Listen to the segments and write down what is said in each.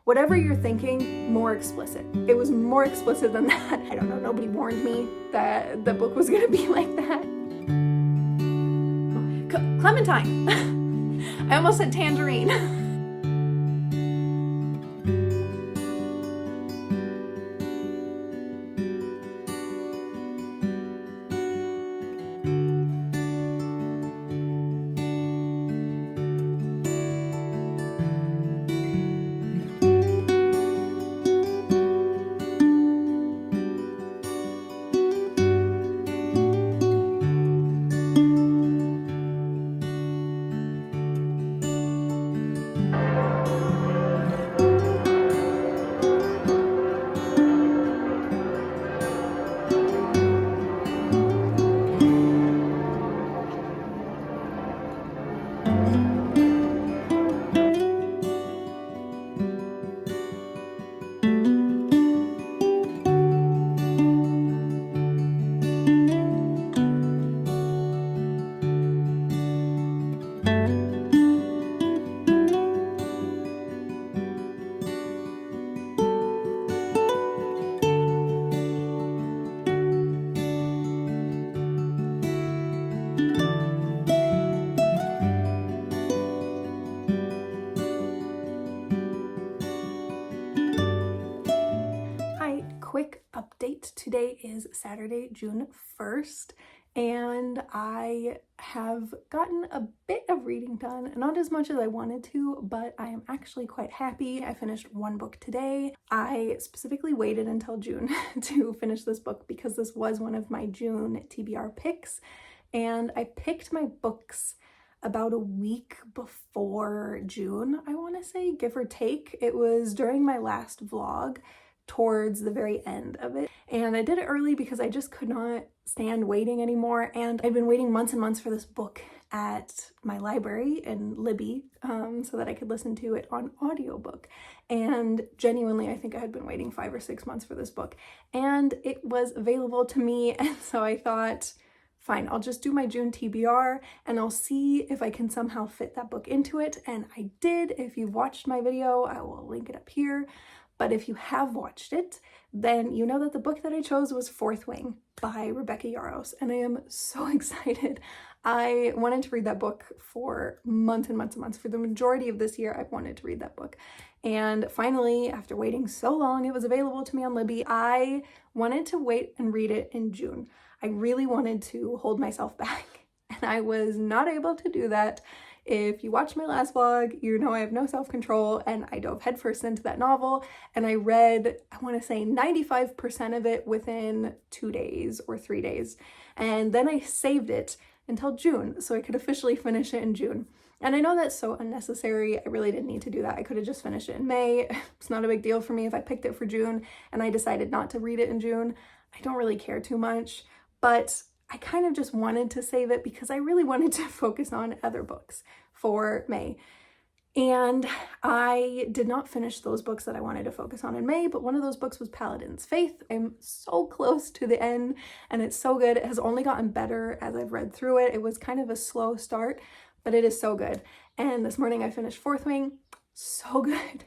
Whatever you're thinking, more explicit. It was more explicit than that. I don't know, nobody warned me that the book was gonna be like that. Clementine! I almost said tangerine. Quick update. Today is Saturday, June 1st, and I have gotten a bit of reading done. Not as much as I wanted to, but I am actually quite happy. I finished one book today. I specifically waited until June to finish this book because this was one of my June TBR picks, and I picked my books about a week before June, I want to say, give or take. It was during my last vlog, towards the very end of it, and I did it early because I just could not stand waiting anymore, and I've been waiting months and months for this book at my library in Libby so that I could listen to it on audiobook. And genuinely, I think I had been waiting 5 or 6 months for this book, and it was available to me, and so I thought, fine, I'll just do my June TBR and I'll see if I can somehow fit that book into it. And I did. If you've watched my video, I will link it up here. But if you have watched it, then you know that the book that I chose was Fourth Wing by Rebecca Yarros, and I am so excited. I wanted to read that book for months and months and months. For the majority of this year, I've wanted to read that book. And finally, after waiting so long, it was available to me on Libby. I wanted to wait and read it in June. I really wanted to hold myself back, and I was not able to do that. If you watched my last vlog, you know I have no self-control, and I dove headfirst into that novel, and I read, I want to say 95% of it within 2 days or 3 days. And then I saved it until June so I could officially finish it in June. And I know that's so unnecessary. I really didn't need to do that. I could have just finished it in May. It's not a big deal for me if I picked it for June and I decided not to read it in June. I don't really care too much, but I kind of just wanted to save it because I really wanted to focus on other books for May. And I did not finish those books that I wanted to focus on in May, but one of those books was Paladin's Faith. I'm so close to the end, and it's so good. It has only gotten better as I've read through it. It was kind of a slow start, but it is so good. And this morning I finished Fourth Wing. So good.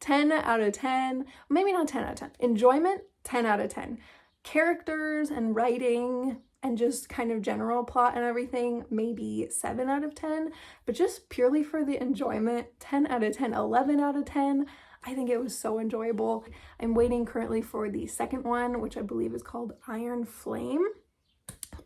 10 out of 10. Maybe not 10 out of 10. Enjoyment, 10 out of 10. Characters and writing and just kind of general plot and everything, maybe 7 out of 10, but just purely for the enjoyment, 10 out of 10, 11 out of 10. I think it was so enjoyable. I'm waiting currently for the second one, which I believe is called Iron Flame.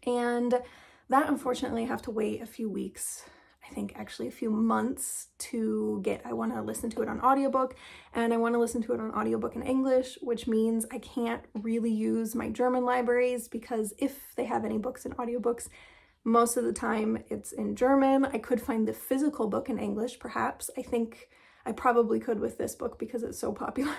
And that, unfortunately, I have to wait a few weeks, I think actually a few months to get. I want to listen to it on audiobook, and I want to listen to it on audiobook in English, which means I can't really use my German libraries because if they have any books in audiobooks, most of the time it's in German. I could find the physical book in English, perhaps. I think I probably could with this book because it's so popular.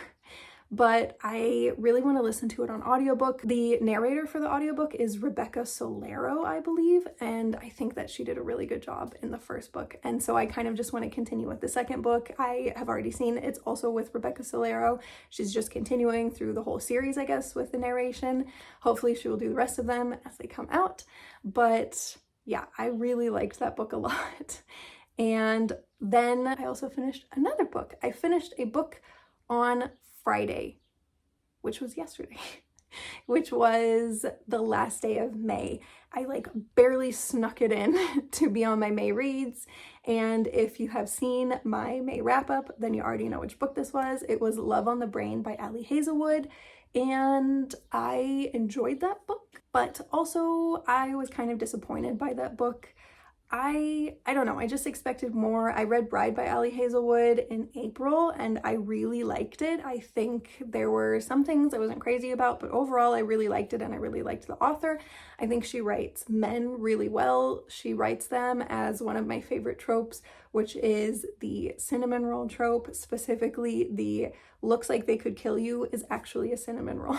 But I really want to listen to it on audiobook. The narrator for the audiobook is Rebecca Solero, I believe, and I think that she did a really good job in the first book. And so I kind of just want to continue with the second book. I have already seen it's also with Rebecca Solero. She's just continuing through the whole series, I guess, with the narration. Hopefully she will do the rest of them as they come out. But yeah, I really liked that book a lot. And then I also finished another book. I finished a book on Friday, which was yesterday, which was the last day of May. I like barely snuck it in to be on my May reads. And if you have seen my May wrap up, then you already know which book this was. It was Love on the Brain by Ali Hazelwood. And I enjoyed that book, but also I was kind of disappointed by that book. I don't know, I just expected more. I read Bride by Ali Hazelwood in April and I really liked it. I think there were some things I wasn't crazy about, but overall I really liked it and I really liked the author. I think she writes men really well. She writes them as one of my favorite tropes, which is the cinnamon roll trope. Specifically, the looks like they could kill you is actually a cinnamon roll.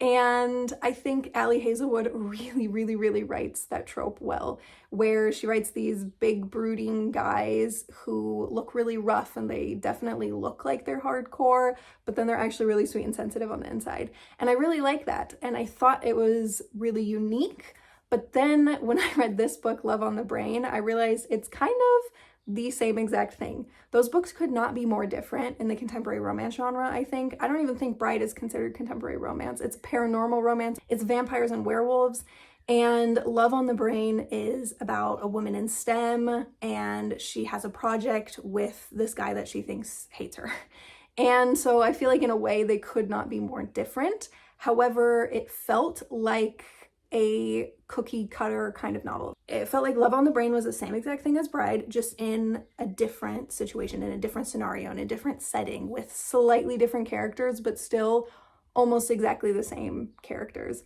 And I think Ali Hazelwood really writes that trope well, where she writes these big brooding guys who look really rough and they definitely look like they're hardcore, but then they're actually really sweet and sensitive on the inside. And I really like that. And I thought it was really unique. But then when I read this book, Love on the Brain, I realized it's kind of the same exact thing. Those books could not be more different in the contemporary romance genre, I think. I don't even think Bride is considered contemporary romance. It's paranormal romance. It's vampires and werewolves. And Love on the Brain is about a woman in STEM, and she has a project with this guy that she thinks hates her. And so I feel like in a way they could not be more different. However, it felt like a cookie cutter kind of novel. It felt like Love on the Brain was the same exact thing as Bride, just in a different situation, in a different scenario, in a different setting, with slightly different characters, but still almost exactly the same characters.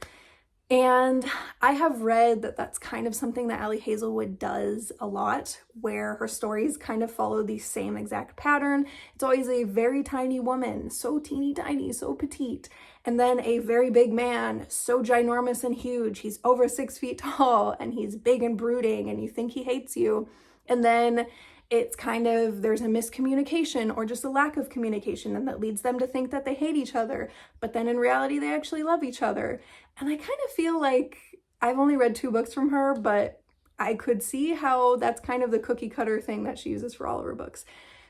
And I have read that that's kind of something that Ali Hazelwood does a lot, where her stories kind of follow the same exact pattern. It's always a very tiny woman, so teeny tiny, so petite, and then a very big man, so ginormous and huge. He's over 6 feet tall and he's big and brooding and you think he hates you. And then it's kind of, there's a miscommunication or just a lack of communication, and that leads them to think that they hate each other. But then in reality, they actually love each other. And I kind of feel like I've only read 2 books from her, but I could see how that's kind of the cookie cutter thing that she uses for all of her books.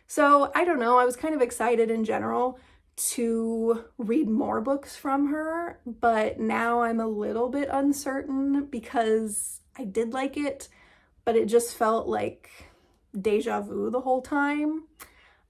So I don't know, I was kind of excited in general to read more books from her, but now I'm a little bit uncertain because I did like it, but it just felt like deja vu the whole time.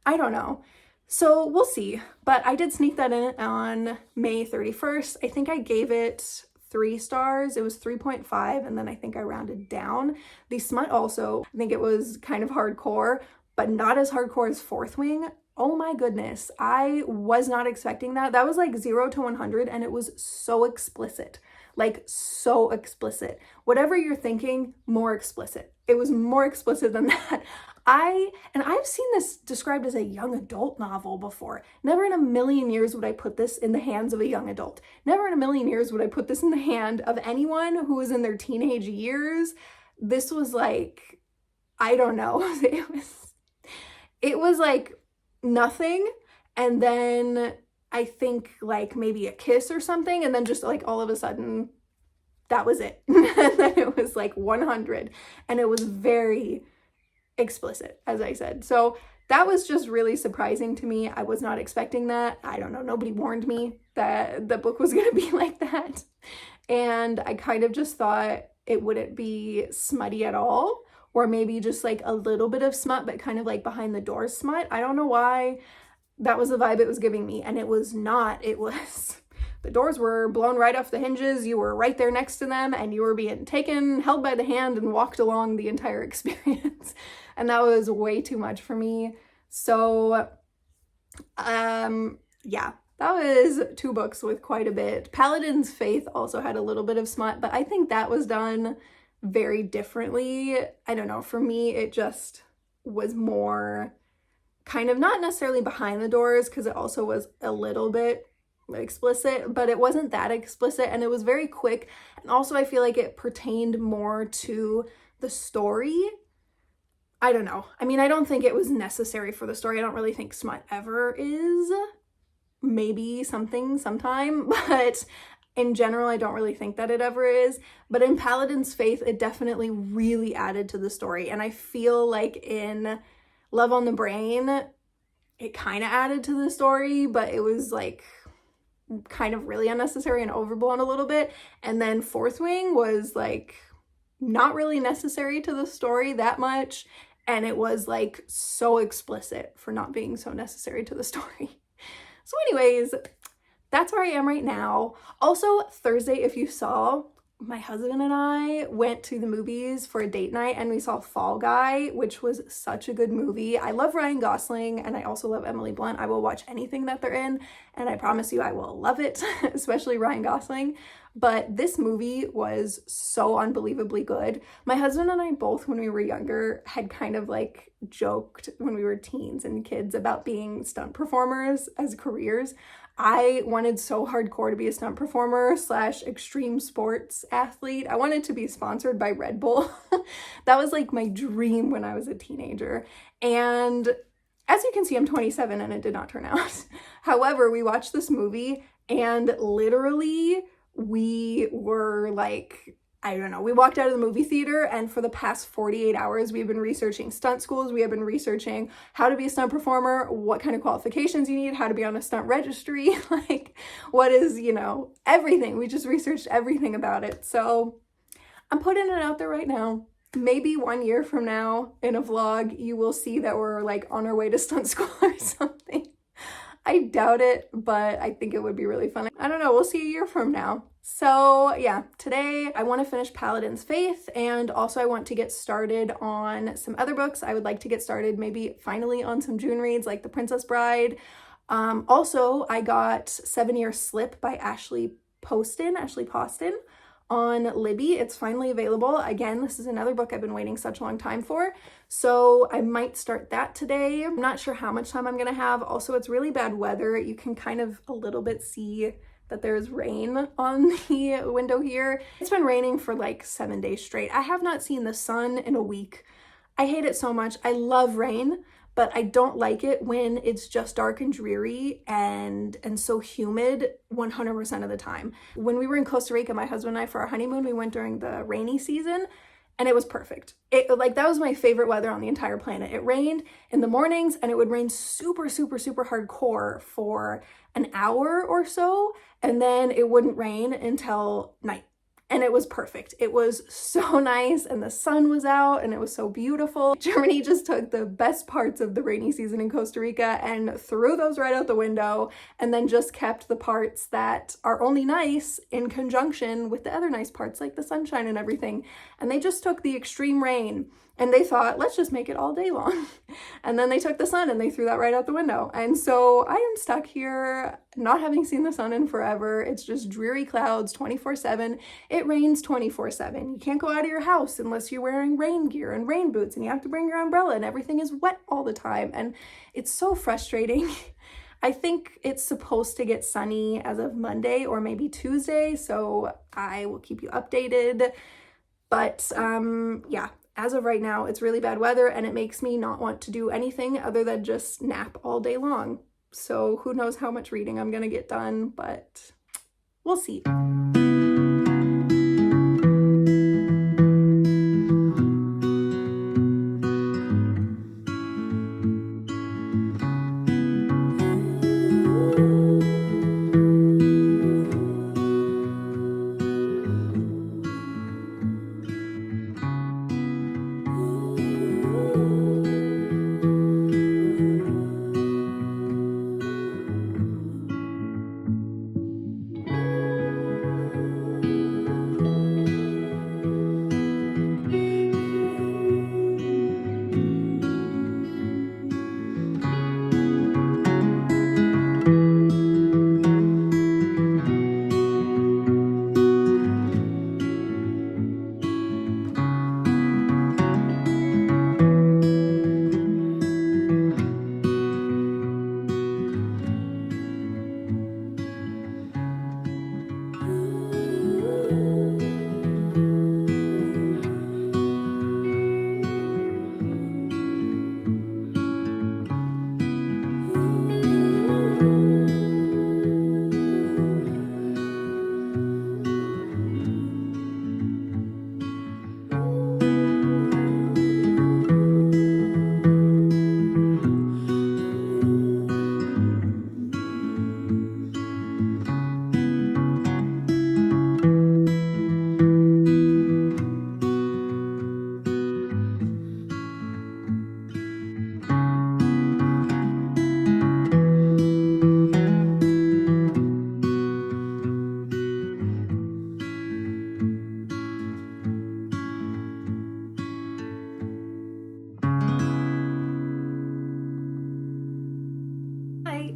I don't know. So we'll see, but I did sneak that in on May 31st. I think I gave it 3 stars. It was 3.5, and then I think I rounded down. The smut also, I think it was kind of hardcore, but not as hardcore as Fourth Wing. Oh my goodness, I was not expecting that. That was like 0 to 100, and it was so explicit. Like, so explicit. Whatever you're thinking, more explicit. It was more explicit than that. I've seen this described as a young adult novel before. Never in a million years would I put this in the hands of a young adult. Never in a million years would I put this in the hand of anyone who was in their teenage years. This was like, I don't know. It was like nothing, and then I think like maybe a kiss or something, and then just like all of a sudden that was it. And then it was like 100, and it was very explicit, as I said. So that was just really surprising to me. I was not expecting that. I don't know, nobody warned me that the book was going to be like that. And I kind of just thought it wouldn't be smutty at all, or maybe just like a little bit of smut, but kind of like behind the doors smut. I don't know why. That was the vibe it was giving me, and it was not. It was, the doors were blown right off the hinges, you were right there next to them, and you were being held by the hand and walked along the entire experience. And that was way too much for me. So, yeah, that was 2 books with quite a bit. Paladin's Faith also had a little bit of smut, but I think that was done very differently. I don't know, for me, it just was more kind of not necessarily behind the doors, because it also was a little bit explicit, but it wasn't that explicit, and it was very quick. And also I feel like it pertained more to the story. I don't know. I mean, I don't think it was necessary for the story. I don't really think smut ever is. Maybe something sometime, but in general, I don't really think that it ever is. But in Paladin's Faith, it definitely really added to the story. And I feel like in Love on the Brain, it kind of added to the story, but it was like kind of really unnecessary and overblown a little bit. And then Fourth Wing was like not really necessary to the story that much, and it was like so explicit for not being so necessary to the story. So anyways, that's where I am right now. Also, Thursday, if you saw, my husband and I went to the movies for a date night and we saw Fall Guy, which was such a good movie. I love Ryan Gosling and I also love Emily Blunt. I will watch anything that they're in and I promise you I will love it, especially Ryan Gosling. But this movie was so unbelievably good. My husband and I both, when we were younger, had kind of like joked when we were teens and kids about being stunt performers as careers. I wanted so hardcore to be a stunt performer / extreme sports athlete. I wanted to be sponsored by Red Bull. That was like my dream when I was a teenager. And as you can see, I'm 27 and it did not turn out. However, we watched this movie and literally we were like, I don't know, we walked out of the movie theater and for the past 48 hours, we've been researching stunt schools. We have been researching how to be a stunt performer, what kind of qualifications you need, how to be on a stunt registry, like what is, you know, everything. We just researched everything about it. So I'm putting it out there right now. Maybe 1 year from now in a vlog, you will see that we're like on our way to stunt school or something. I doubt it, but I think it would be really fun. I don't know, we'll see a year from now. So yeah, today I want to finish Paladin's Faith and also I want to get started on some other books. I would like to get started maybe finally on some June reads like The Princess Bride. Also, I got 7 Year Slip by Ashley Poston on Libby. It's finally available. Again, this is another book I've been waiting such a long time for. So I might start that today. I'm not sure how much time I'm gonna have. Also, it's really bad weather. You can kind of a little bit see that there's rain on the window here. It's been raining for like 7 days straight. I have not seen the sun in a week. I hate it so much. I love rain, but I don't like it when it's just dark and dreary and so humid 100% of the time. When we were in Costa Rica, my husband and I, for our honeymoon, we went during the rainy season and it was perfect. That was my favorite weather on the entire planet. It rained in the mornings and it would rain super, super, super hardcore for an hour or so, and then it wouldn't rain until night. And it was perfect. It was so nice and the sun was out and it was so beautiful. Germany just took the best parts of the rainy season in Costa Rica and threw those right out the window and then just kept the parts that are only nice in conjunction with the other nice parts like the sunshine and everything. And they just took the extreme rain and they thought, let's just make it all day long. And then they took the sun and they threw that right out the window. And so I am stuck here not having seen the sun in forever. It's just dreary clouds 24/7. It rains 24/7. You can't go out of your house unless you're wearing rain gear and rain boots and you have to bring your umbrella and everything is wet all the time. And it's so frustrating. I think it's supposed to get sunny as of Monday or maybe Tuesday. So I will keep you updated. But yeah. As of right now, it's really bad weather and it makes me not want to do anything other than just nap all day long. So who knows how much reading I'm gonna get done, but we'll see.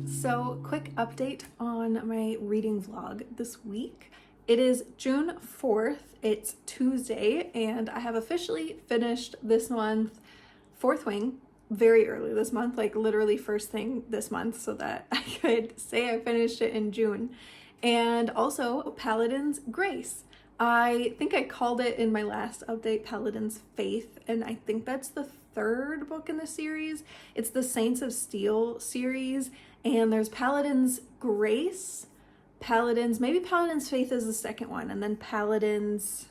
So, quick update on my reading vlog this week. It is June 4th, it's Tuesday, and I have officially finished this month Fourth Wing very early this month, like literally first thing this month, so that I could say I finished it in June. And also Paladin's Grace. I think I called it in my last update Paladin's Faith, and I think that's the third book in the series. It's the Saints of Steel series, and there's Paladin's Grace, maybe Paladin's Faith is the second one, and then Paladin's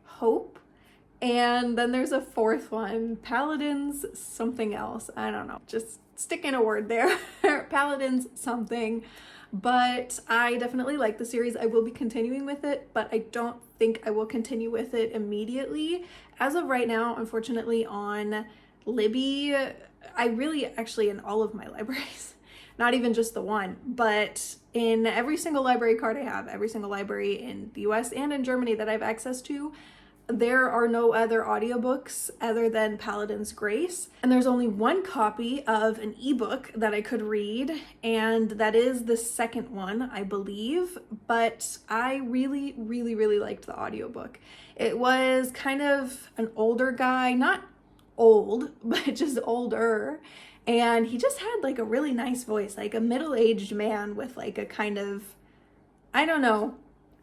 Hope, and then there's a fourth one, Paladin's something else. I don't know, just stick in a word there. Paladin's something. But I definitely like the series. I will be continuing with it, but I don't think I will continue with it immediately. As of right now, unfortunately, on Libby, I really actually in all of my libraries, not even just the one, but in every single library card I have, every single library in the US and in Germany that I have access to, there are no other audiobooks other than Paladin's Grace. And there's only one copy of an ebook that I could read, and that is the second one, I believe. But I really, really, really liked the audiobook. It was kind of an older guy, not old, but just older. And he just had like a really nice voice, like a middle-aged man with like a kind of, I don't know,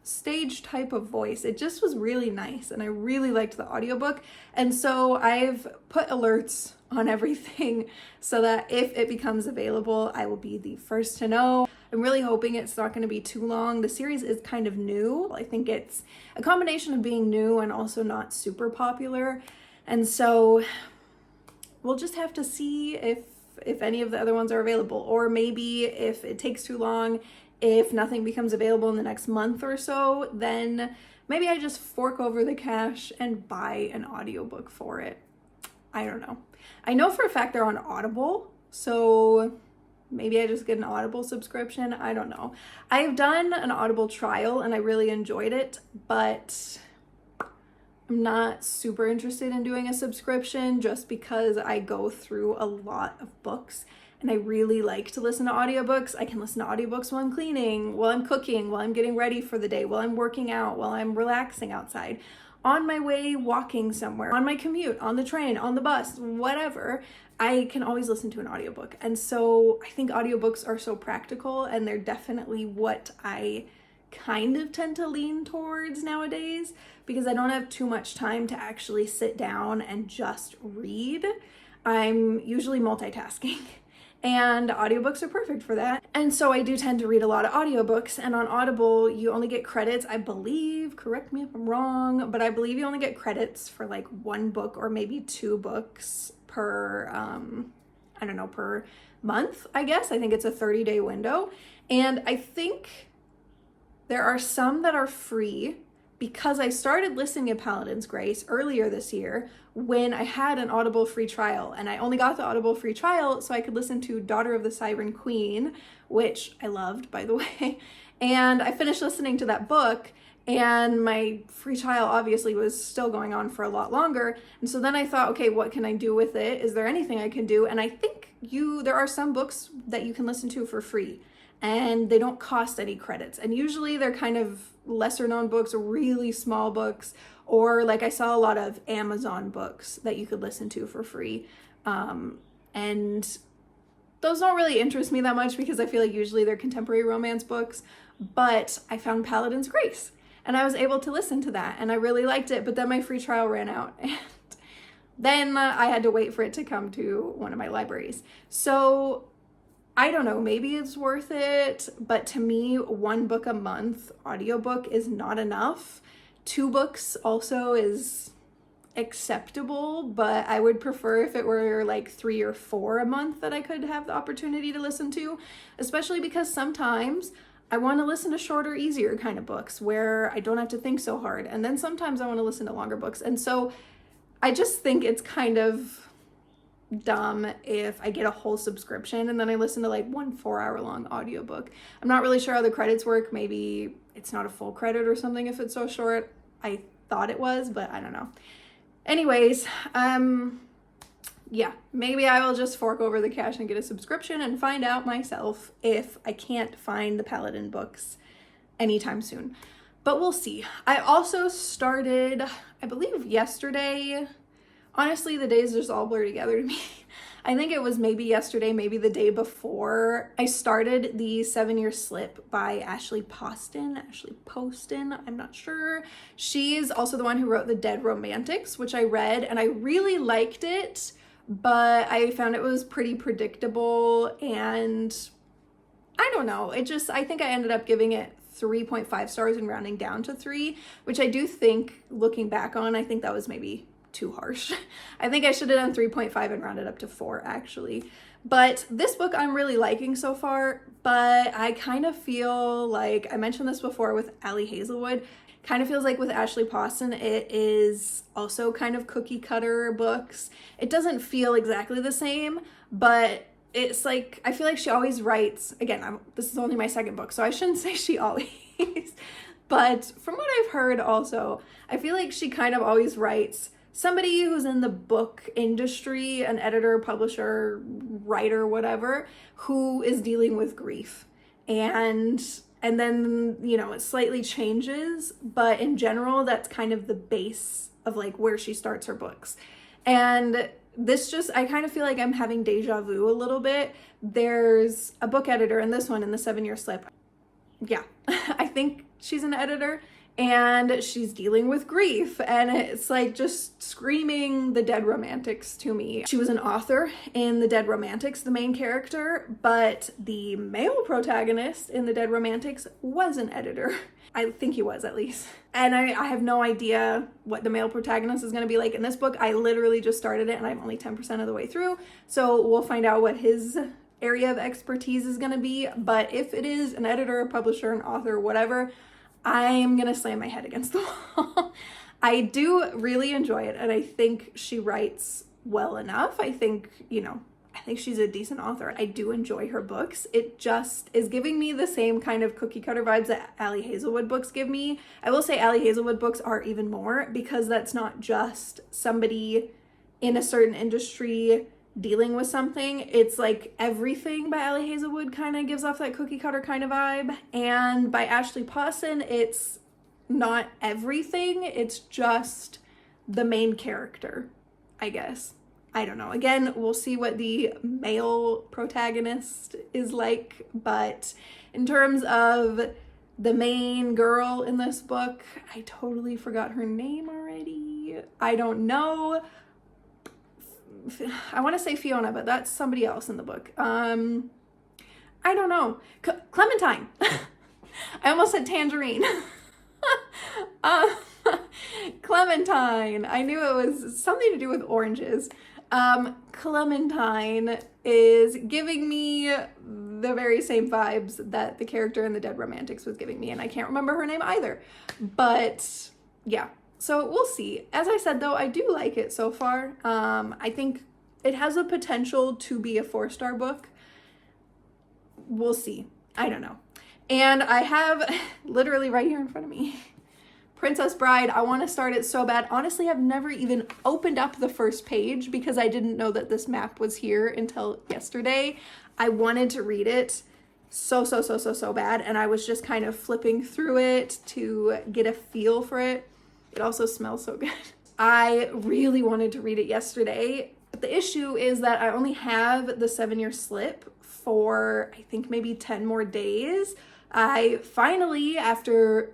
stage type of voice. It just was really nice, and I really liked the audiobook. And so I've put alerts on everything so that if it becomes available, I will be the first to know. I'm really hoping it's not going to be too long. The series is kind of new. I think it's a combination of being new and also not super popular. And so we'll just have to see if any of the other ones are available, or maybe if it takes too long, if nothing becomes available in the next month or so, then maybe I just fork over the cash and buy an audiobook for it. I don't know. I know for a fact they're on Audible, so maybe I just get an Audible subscription. I don't know. I've done an Audible trial and I really enjoyed it, but I'm not super interested in doing a subscription just because I go through a lot of books. And I really like to listen to audiobooks. I can listen to audiobooks while I'm cleaning, while I'm cooking, while I'm getting ready for the day, while I'm working out, while I'm relaxing outside, on my way walking somewhere, on my commute, on the train, on the bus, whatever. I can always listen to an audiobook. And so I think audiobooks are so practical, and they're definitely what I kind of tend to lean towards nowadays, because I don't have too much time to actually sit down and just read. I'm usually multitasking. And audiobooks are perfect for that. And so I do tend to read a lot of audiobooks, and on Audible, you only get credits, I believe, correct me if I'm wrong, but I believe you only get credits for like one book or maybe two books per, I don't know, per month, I guess. I think it's a 30-day window. And I think there are some that are free, because I started listening to Paladin's Grace earlier this year when I had an Audible free trial, and I only got the Audible free trial so I could listen to Daughter of the Siren Queen, which I loved, by the way. And I finished listening to that book, and my free trial obviously was still going on for a lot longer. And so then I thought, okay, what can I do with it? Is there anything I can do? And I think there are some books that you can listen to for free, and they don't cost any credits. And usually they're kind of lesser known books, really small books, or like I saw a lot of Amazon books that you could listen to for free. And those don't really interest me that much, because I feel like usually they're contemporary romance books. But I found Paladin's Grace, and I was able to listen to that, and I really liked it. But then my free trial ran out, and then I had to wait for it to come to one of my libraries. So I don't know, maybe it's worth it, but to me, one book a month audiobook is not enough. 2 books also is acceptable, but I would prefer if it were like 3 or 4 a month that I could have the opportunity to listen to, especially because sometimes I want to listen to shorter, easier kind of books where I don't have to think so hard. And then sometimes I want to listen to longer books. And so I just think it's kind of dumb if I get a whole subscription and then I listen to like one 4-hour-long audiobook. I'm not really sure how the credits work. Maybe it's not a full credit or something if it's so short. I thought it was, but I don't know. Anyways, yeah, maybe I will just fork over the cash and get a subscription and find out myself if I can't find the Paladin books anytime soon. But we'll see. I also started, I believe yesterday. Honestly, the days just all blur together to me. I think it was maybe yesterday, maybe the day before. I started the 7-Year Slip by Ashley Poston, I'm not sure. She's also the one who wrote The Dead Romantics, which I read and I really liked it, but I found it was pretty predictable and I don't know. I think I ended up giving it 3.5 stars and rounding down to 3, which I do think, looking back on, I think that was maybe too harsh. I think I should have done 3.5 and rounded up to 4 actually. But this book I'm really liking so far, but I kind of feel like, I mentioned this before with Ali Hazelwood, kind of feels like with Ashley Poston, it is also kind of cookie cutter books. It doesn't feel exactly the same, but it's like, I feel like she always writes, again, this is only my second book, so I shouldn't say she always, but from what I've heard also, I feel like she kind of always writes somebody who's in the book industry, an editor, publisher, writer, whatever, who is dealing with grief. And then, you know, it slightly changes, but in general, that's kind of the base of like where she starts her books. And I kind of feel like I'm having deja vu a little bit. There's a book editor in this one, in the 7-Year Slip. Yeah, I think she's an editor. And she's dealing with grief, and it's like just screaming The Dead Romantics to me. She was an author in The Dead Romantics, the main character, but the male protagonist in The Dead Romantics was an editor. I think he was, at least. And I have no idea what the male protagonist is going to be like in this book. I literally just started it and I'm only 10% of the way through, so we'll find out what his area of expertise is going to be. But if it is an editor, a publisher, an author, whatever, I'm gonna slam my head against the wall. I do really enjoy it, and I think she writes well enough. I think she's a decent author. I do enjoy her books. It just is giving me the same kind of cookie cutter vibes that Ali Hazelwood books give me. I will say Ali Hazelwood books are even more, because that's not just somebody in a certain industry dealing with something. It's like everything by Ali Hazelwood kind of gives off that cookie cutter kind of vibe. And by Ashley Poston, it's not everything. It's just the main character, I guess. I don't know. Again, we'll see what the male protagonist is like. But in terms of the main girl in this book, I totally forgot her name already. I don't know. I want to say Fiona, but that's somebody else in the book. I don't know. Clementine. I almost said Tangerine. Clementine. I knew it was something to do with oranges. Clementine is giving me the very same vibes that the character in The Dead Romantics was giving me, and I can't remember her name either. But yeah. So we'll see. As I said, though, I do like it so far. I think it has a potential to be a 4-star book. We'll see. I don't know. And I have literally right here in front of me, Princess Bride. I want to start it so bad. Honestly, I've never even opened up the first page because I didn't know that this map was here until yesterday. I wanted to read it so bad, and I was just kind of flipping through it to get a feel for it. It also smells so good. I really wanted to read it yesterday, but the issue is that I only have the 7-Year Slip for, I think, maybe 10 more days. I finally, after,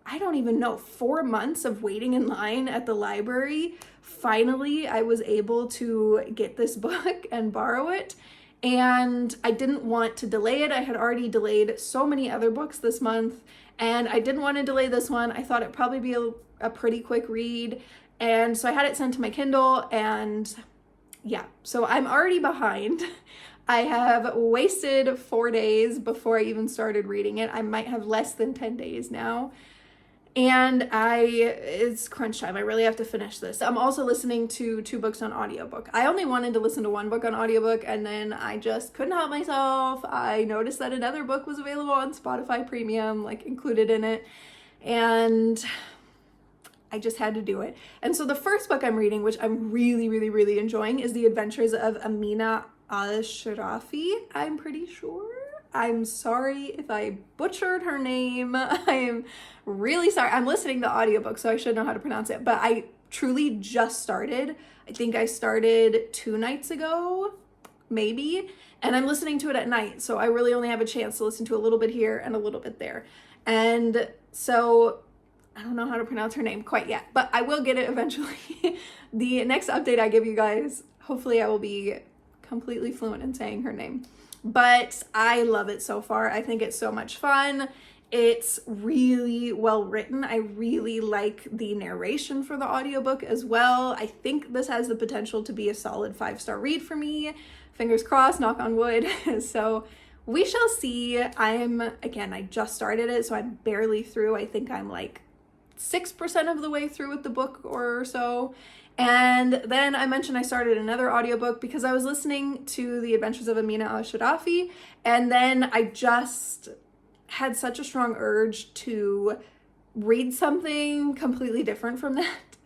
I don't even know, 4 months of waiting in line at the library, finally I was able to get this book and borrow it. And I didn't want to delay it. I had already delayed so many other books this month, and I didn't want to delay this one. I thought it'd probably be a pretty quick read, and so I had it sent to my Kindle, and yeah, so I'm already behind. I have wasted 4 days before I even started reading it. I might have less than 10 days now, and it's crunch time. I really have to finish this. I'm also listening to 2 books on audiobook. I only wanted to listen to 1 book on audiobook, and then I just couldn't help myself. I noticed that another book was available on Spotify Premium, like included in it, and I just had to do it. And so the first book I'm reading, which I'm really enjoying, is The Adventures of Amina al-Sirafi, I'm pretty sure. I'm sorry if I butchered her name. I am really sorry. I'm listening to the audiobook, so I should know how to pronounce it, but I truly just started. I think I started 2 nights ago, maybe, and I'm listening to it at night, so I really only have a chance to listen to a little bit here and a little bit there. And so I don't know how to pronounce her name quite yet, but I will get it eventually. The next update I give you guys, hopefully I will be completely fluent in saying her name. But I love it so far. I think it's so much fun. It's really well written. I really like the narration for the audiobook as well. I think this has the potential to be a solid 5-star read for me. Fingers crossed, knock on wood. So we shall see. I just started it, so I'm barely through. I think I'm like 6% of the way through with the book or so. And then I mentioned I started another audiobook because I was listening to The Adventures of Amina al-Sirafi, and then I just had such a strong urge to read something completely different from that.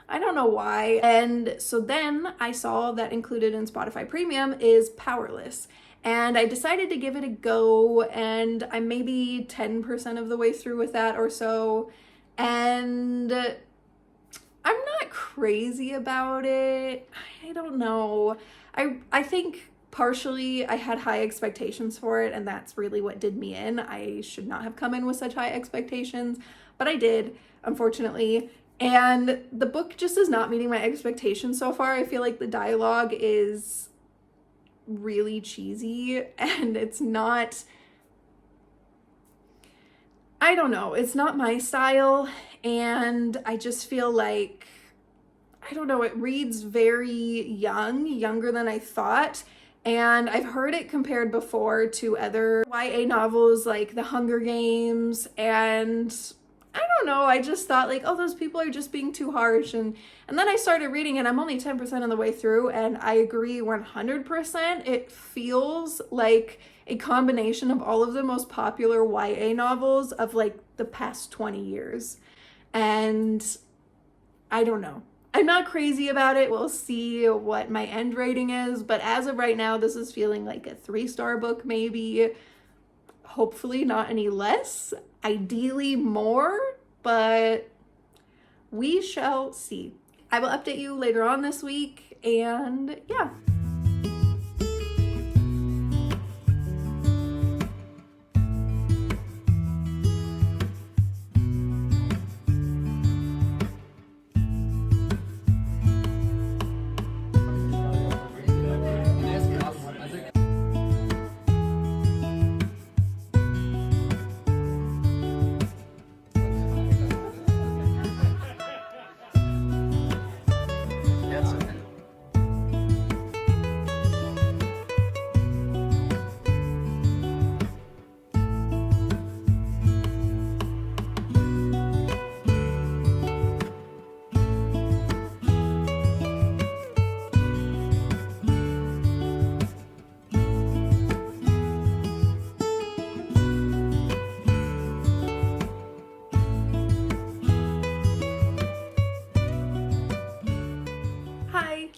I don't know why. And so then I saw that included in Spotify Premium is Powerless. And I decided to give it a go, and I'm maybe 10% of the way through with that or so. And I'm not crazy about it. I don't know. I think partially I had high expectations for it, and that's really what did me in. I should not have come in with such high expectations, but I did, unfortunately. And the book just is not meeting my expectations so far. I feel like the dialogue is really cheesy, and it's not, I don't know, it's not my style. And I just feel like, I don't know, it reads very younger than I thought. And I've heard it compared before to other YA novels like The Hunger Games, and I don't know, I just thought like, oh, those people are just being too harsh. And then I started reading, and I'm only 10% of the way through, and I agree 100%. It feels like a combination of all of the most popular YA novels of like the past 20 years. And I don't know. I'm not crazy about it. We'll see what my end rating is. But as of right now, this is feeling like a 3-star book, maybe. Hopefully not any less. Ideally more. But we shall see. I will update you later on this week. And yeah.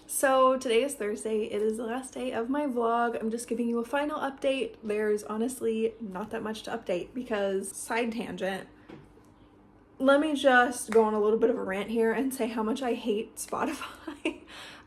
So today is Thursday. It is the last day of my vlog. I'm just giving you a final update. There's honestly not that much to update because, side tangent, let me just go on a little bit of a rant here and say how much I hate Spotify.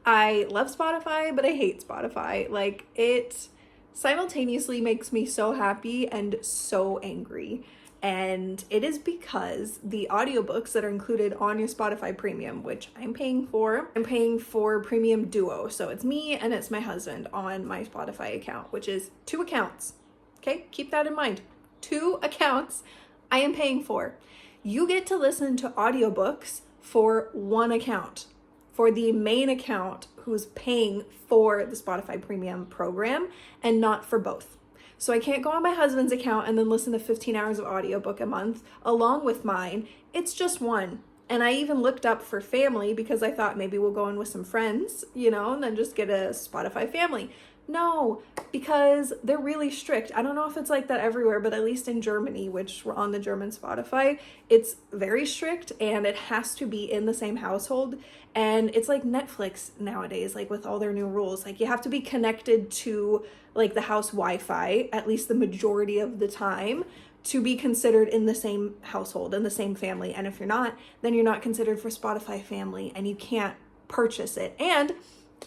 I love Spotify, but I hate Spotify. Like, it simultaneously makes me so happy and so angry. And it is because the audiobooks that are included on your Spotify Premium, which I'm paying for Premium Duo. So it's me and it's my husband on my Spotify account, which is 2 accounts. Okay, keep that in mind. 2 accounts I am paying for. You get to listen to audiobooks for 1 account, for the main account who's paying for the Spotify Premium program, and not for both. So I can't go on my husband's account and then listen to 15 hours of audiobook a month along with mine. It's just 1. And I even looked up for family because I thought maybe we'll go in with some friends, you know, and then just get a Spotify family. No, because they're really strict. I don't know if it's like that everywhere, but at least in Germany, which we're on the German Spotify, it's very strict and it has to be in the same household. And it's like Netflix nowadays, like with all their new rules, like you have to be connected to like the house Wi-Fi, at least the majority of the time, to be considered in the same household, in the same family. And if you're not, then you're not considered for Spotify family and you can't purchase it. And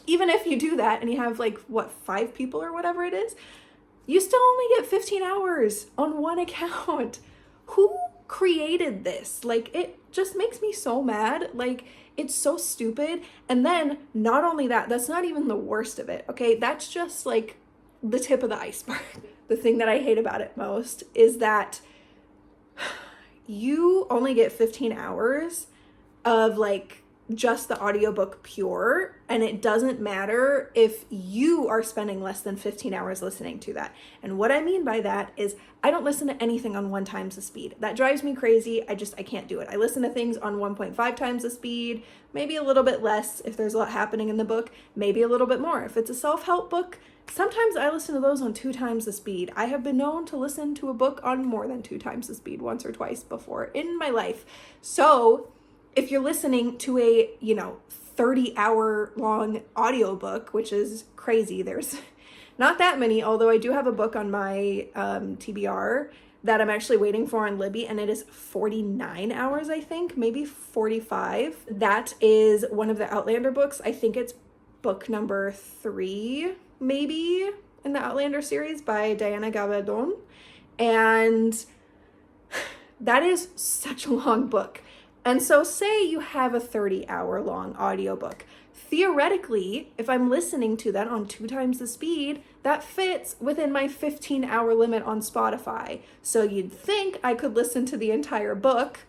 even if you do that and you have like, what, 5 people or whatever it is, you still only get 15 hours on one account. Who created this? Like, it just makes me so mad. Like, it's so stupid. And then not only that, that's not even the worst of it, okay? That's just like the tip of the iceberg. The thing that I hate about it most is that you only get 15 hours of like just the audiobook pure, and it doesn't matter if you are spending less than 15 hours listening to that. And what I mean by that is I don't listen to anything on 1 times the speed. That drives me crazy. I can't do it. I listen to things on 1.5 times the speed, maybe a little bit less if there's a lot happening in the book, maybe a little bit more. If it's a self-help book, sometimes I listen to those on 2 times the speed. I have been known to listen to a book on more than 2 times the speed once or twice before in my life. So if you're listening to a, 30-hour long audiobook, which is crazy, there's not that many, although I do have a book on my TBR that I'm actually waiting for on Libby, and it is 49 hours, I think, maybe 45. That is one of the Outlander books. I think it's book number 3, maybe, in the Outlander series by Diana Gabaldon. And that is such a long book. And so say you have a 30-hour long audiobook. Theoretically, if I'm listening to that on 2 times the speed, that fits within my 15-hour limit on Spotify. So you'd think I could listen to the entire book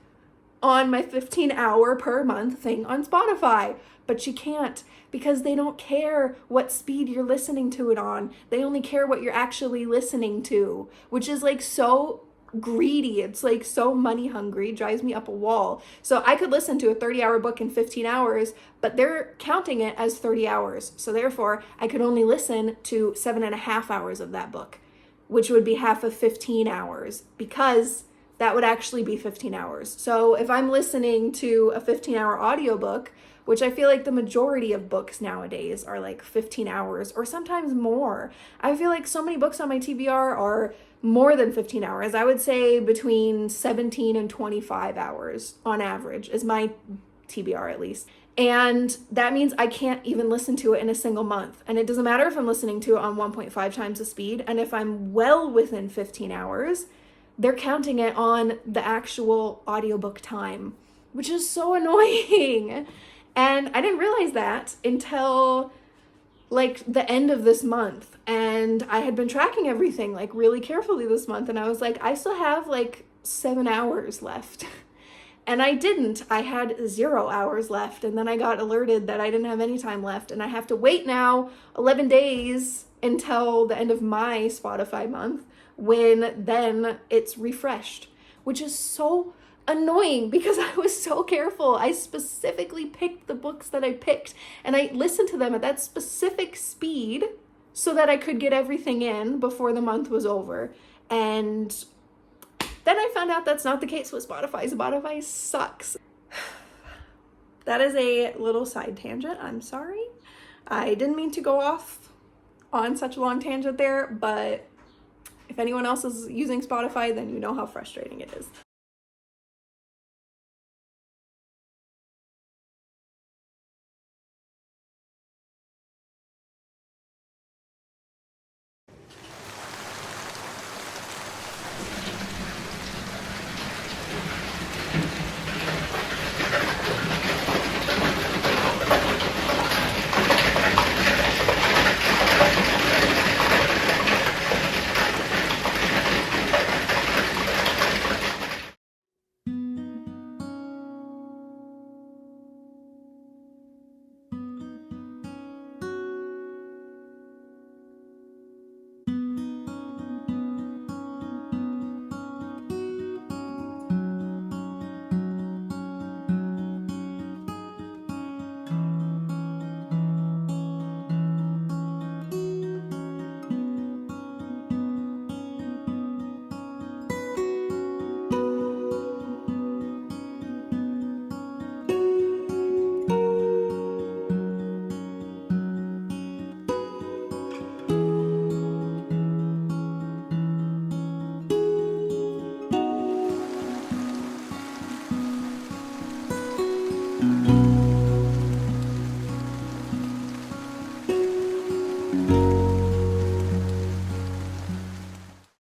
on my 15-hour per month thing on Spotify, but you can't, because they don't care what speed you're listening to it on. They only care what you're actually listening to, which is like so greedy. It's like so money hungry, drives me up a wall. So I could listen to a 30-hour book in 15 hours, but they're counting it as 30 hours. So therefore I could only listen to 7.5 hours of that book, which would be half of 15 hours, because that would actually be 15 hours. So if I'm listening to a 15-hour audiobook, which I feel like the majority of books nowadays are like 15 hours or sometimes more. I feel like so many books on my TBR are more than 15 hours. I would say between 17 and 25 hours on average is my TBR, at least. And that means I can't even listen to it in a single month. And it doesn't matter if I'm listening to it on 1.5 times the speed. And if I'm well within 15 hours, they're counting it on the actual audiobook time, which is so annoying. And I didn't realize that until like the end of this month. And I had been tracking everything like really carefully this month. And I was like, I still have like 7 hours left. And I didn't. I had 0 hours left. And then I got alerted that I didn't have any time left. And I have to wait now 11 days until the end of my Spotify month, when then it's refreshed, which is so annoying because I was so careful. I specifically picked the books that I picked and I listened to them at that specific speed so that I could get everything in before the month was over. And then I found out that's not the case with Spotify. Spotify sucks. That is a little side tangent. I'm sorry. I didn't mean to go off on such a long tangent there, but if anyone else is using Spotify, then you know how frustrating it is. you.